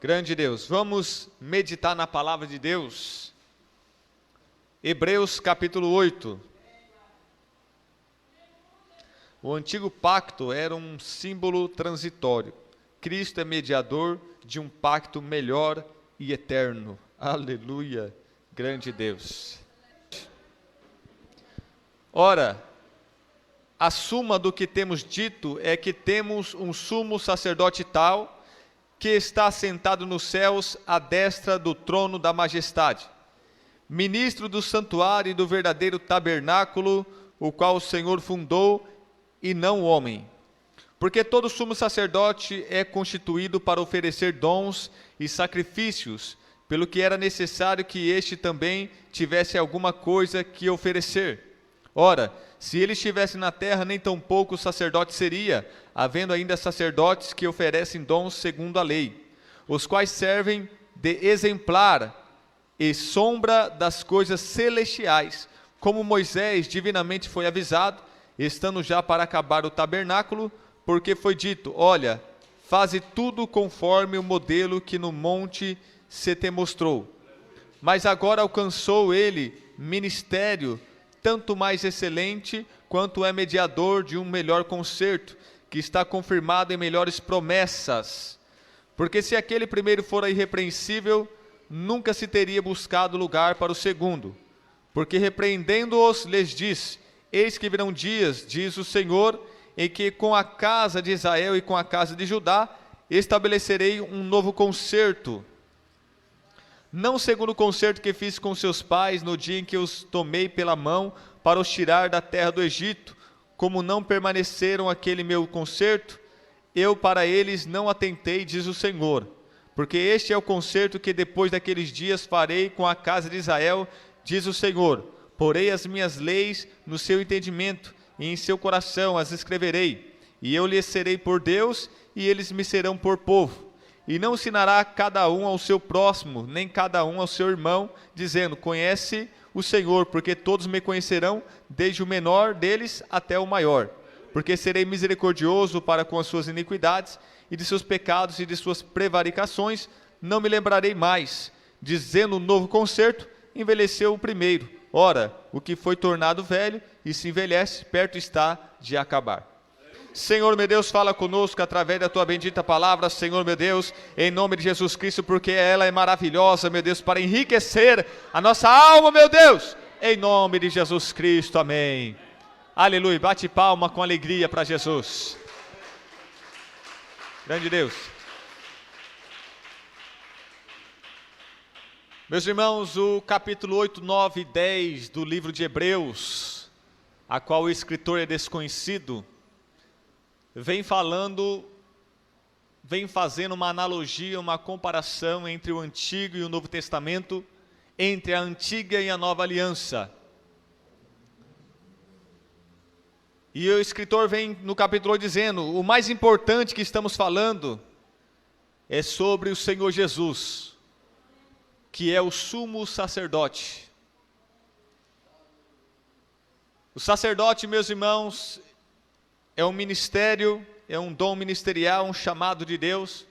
Grande Deus, vamos meditar na palavra de Deus. Hebreus capítulo 8. O antigo pacto era um símbolo transitório. Cristo é mediador de um pacto melhor e eterno. Aleluia, grande Deus. Ora, a suma do que temos dito é que temos um sumo sacerdote tal, que está sentado nos céus à destra do trono da majestade, ministro do santuário e do verdadeiro tabernáculo, o qual o Senhor fundou e não o homem. Porque todo sumo sacerdote é constituído para oferecer dons e sacrifícios, pelo que era necessário que este também tivesse alguma coisa que oferecer. Ora, se ele estivesse na terra, nem tampouco sacerdote seria, havendo ainda sacerdotes que oferecem dons segundo a lei, os quais servem de exemplar e sombra das coisas celestiais, como Moisés divinamente foi avisado, estando já para acabar o tabernáculo, porque foi dito: olha, faze tudo conforme o modelo que no monte se te mostrou. Mas agora alcançou ele ministério tanto mais excelente, quanto é mediador de um melhor concerto, que está confirmado em melhores promessas. Porque se aquele primeiro fora irrepreensível, nunca se teria buscado lugar para o segundo. Porque repreendendo-os, lhes disse: eis que virão dias, diz o Senhor, em que com a casa de Israel e com a casa de Judá estabelecerei um novo concerto, não segundo o concerto que fiz com seus pais no dia em que os tomei pela mão para os tirar da terra do Egito, como não permaneceram aquele meu concerto, eu para eles não atentei, diz o Senhor. Porque este é o concerto que depois daqueles dias farei com a casa de Israel, diz o Senhor. Porei as minhas leis no seu entendimento, e em seu coração as escreverei, e eu lhes serei por Deus, e eles me serão por povo. E não ensinará cada um ao seu próximo, nem cada um ao seu irmão, dizendo: conhece o Senhor, porque todos me conhecerão, desde o menor deles até o maior. Porque serei misericordioso para com as suas iniquidades, e de seus pecados e de suas prevaricações não me lembrarei mais. Dizendo um novo concerto, envelheceu o primeiro. Ora, o que foi tornado velho e se envelhece, perto está de acabar. Senhor meu Deus, fala conosco através da tua bendita palavra, Senhor meu Deus, em nome de Jesus Cristo, porque ela é maravilhosa, meu Deus, para enriquecer a nossa alma, meu Deus, em nome de Jesus Cristo, amém. Aleluia, bate palma com alegria para Jesus. Grande Deus. Meus irmãos, o capítulo 8, 9 e 10 do livro de Hebreus, a qual o escritor é desconhecido, vem fazendo uma analogia, uma comparação entre o Antigo e o Novo Testamento, entre a Antiga e a Nova Aliança. E o escritor vem no capítulo 8 dizendo: o mais importante que estamos falando é sobre o Senhor Jesus, que é o sumo sacerdote. O sacerdote, meus irmãos, é um ministério, é um dom ministerial, um chamado de Deus.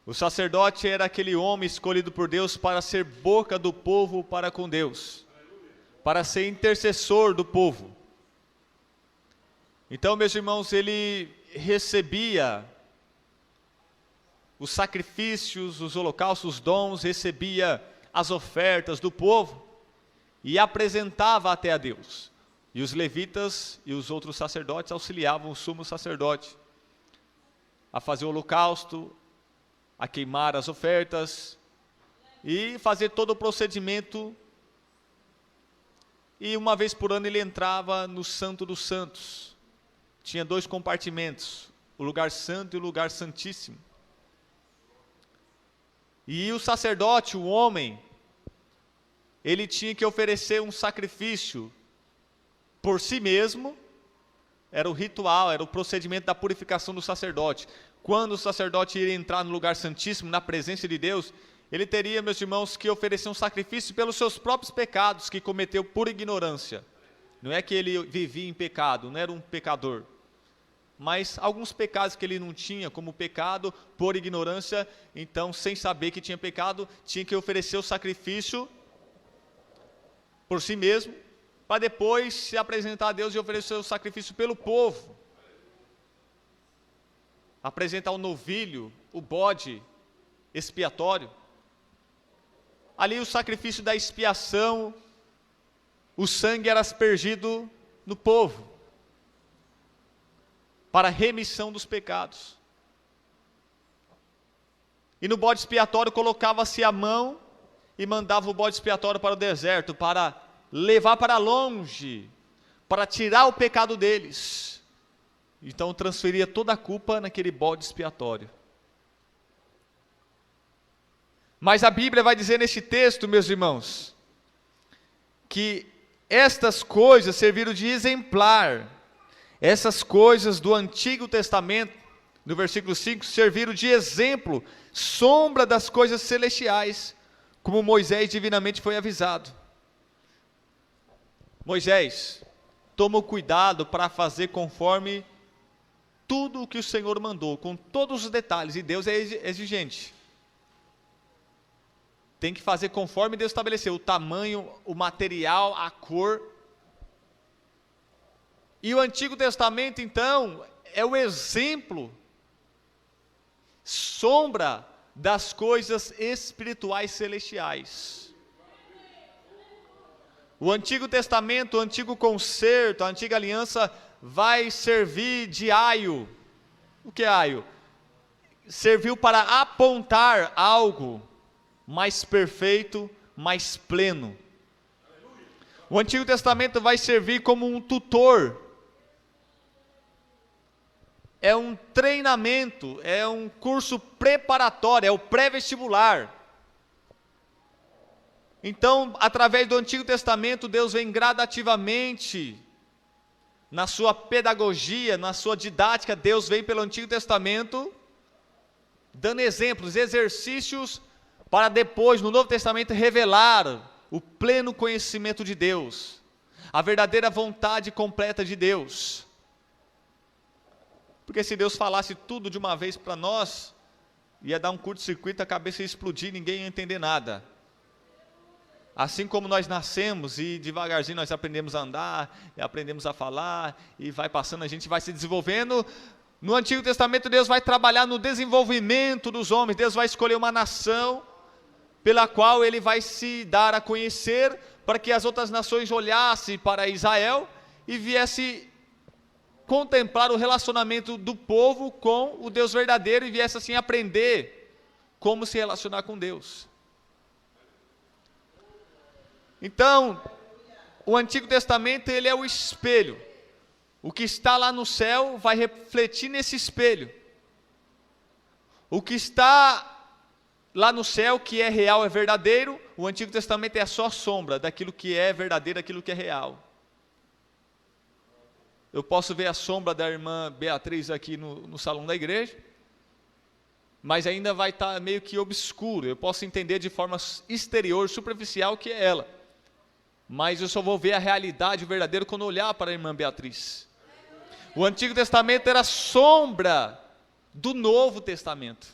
O sacerdote era aquele homem escolhido por Deus para ser boca do povo para com Deus, para ser intercessor do povo. Então, meus irmãos, ele recebia os sacrifícios, os holocaustos, os dons, recebia as ofertas do povo e apresentava até a Deus. E os levitas e os outros sacerdotes auxiliavam o sumo sacerdote a fazer o holocausto, a queimar as ofertas e fazer todo o procedimento. E uma vez por ano ele entrava no Santo dos Santos. Tinha 2 compartimentos, o lugar santo e o lugar santíssimo. E o sacerdote, o homem, ele tinha que oferecer um sacrifício por si mesmo. Era o ritual, era o procedimento da purificação do sacerdote. Quando o sacerdote iria entrar no lugar santíssimo, na presença de Deus, ele teria, meus irmãos, que oferecer um sacrifício pelos seus próprios pecados que cometeu por ignorância. Não é que ele vivia em pecado, não era um pecador. mas alguns pecados que ele não tinha, como pecado por ignorância, então sem saber que tinha pecado, tinha que oferecer o sacrifício por si mesmo, para depois se apresentar a Deus e oferecer o sacrifício pelo povo. Apresentar o novilho, o bode expiatório. Ali o sacrifício da expiação, o sangue era aspergido no povo, para remissão dos pecados. E no bode expiatório colocava-se a mão e mandava o bode expiatório para o deserto, para levar para longe, para tirar o pecado deles. Então transferia toda a culpa naquele bode expiatório. Mas a Bíblia vai dizer nesse texto, meus irmãos, que estas coisas serviram de exemplar. Essas coisas do Antigo Testamento, no versículo 5, serviram de exemplo, sombra das coisas celestiais, como Moisés divinamente foi avisado. Moisés tomou cuidado para fazer conforme tudo o que o Senhor mandou, com todos os detalhes, e Deus é exigente. Tem que fazer conforme Deus estabeleceu, o tamanho, o material, a cor. E o Antigo Testamento, então, é o exemplo, sombra das coisas espirituais celestiais. O Antigo Testamento, o Antigo Concerto, a Antiga Aliança vai servir de aio. O que é aio? Serviu para apontar algo mais perfeito, mais pleno. O Antigo Testamento vai servir como um tutor. É um treinamento, é um curso preparatório, é o pré-vestibular. Então, através do Antigo Testamento, Deus vem gradativamente, na sua pedagogia, na sua didática, Deus vem pelo Antigo Testamento, dando exemplos, exercícios, para depois, no Novo Testamento, revelar o pleno conhecimento de Deus, a verdadeira vontade completa de Deus. Porque se Deus falasse tudo de uma vez para nós, ia dar um curto-circuito, a cabeça ia explodir, ninguém ia entender nada. Assim como nós nascemos e devagarzinho nós aprendemos a andar, e aprendemos a falar, e vai passando, a gente vai se desenvolvendo. No Antigo Testamento Deus vai trabalhar no desenvolvimento dos homens, Deus vai escolher uma nação, pela qual Ele vai se dar a conhecer, para que as outras nações olhassem para Israel, e viesse contemplar o relacionamento do povo com o Deus verdadeiro, e viesse assim aprender como se relacionar com Deus. Então, o Antigo Testamento, ele é o espelho. O que está lá no céu vai refletir nesse espelho. O que está lá no céu, que é real, é verdadeiro, o Antigo Testamento é só sombra daquilo que é verdadeiro, daquilo que é real. Eu posso ver a sombra da irmã Beatriz aqui no salão da igreja, mas ainda vai estar meio que obscuro. Eu posso entender de forma exterior, superficial, que é ela. Mas eu só vou ver a realidade, o verdadeiro, quando olhar para a irmã Beatriz. O Antigo Testamento era sombra do Novo Testamento.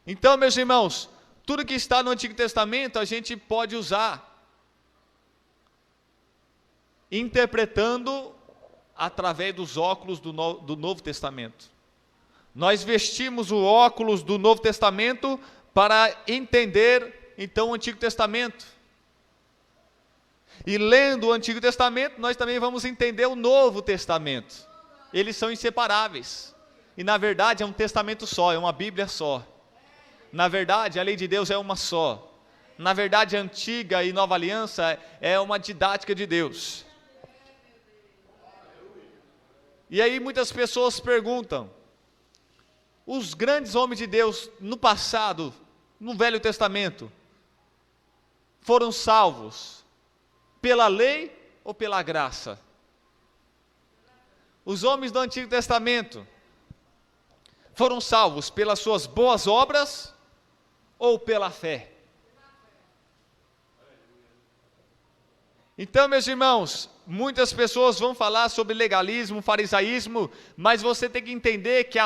Então, meus irmãos, tudo que está no Antigo Testamento a gente pode usar, interpretando através dos óculos do Novo Testamento. Nós vestimos o óculos do Novo Testamento para entender, então, o Antigo Testamento. E lendo o Antigo Testamento, nós também vamos entender o Novo Testamento. Eles são inseparáveis. E, na verdade, é um testamento só, é uma Bíblia só. Na verdade, a lei de Deus é uma só. Na verdade, a antiga e nova aliança é uma didática de Deus. E aí muitas pessoas perguntam, os grandes homens de Deus no passado, no Velho Testamento, foram salvos pela lei ou pela graça? Os homens do Antigo Testamento foram salvos pelas suas boas obras ou pela fé? Então, meus irmãos, Muitas pessoas vão falar sobre legalismo, farisaísmo, mas você tem que entender que a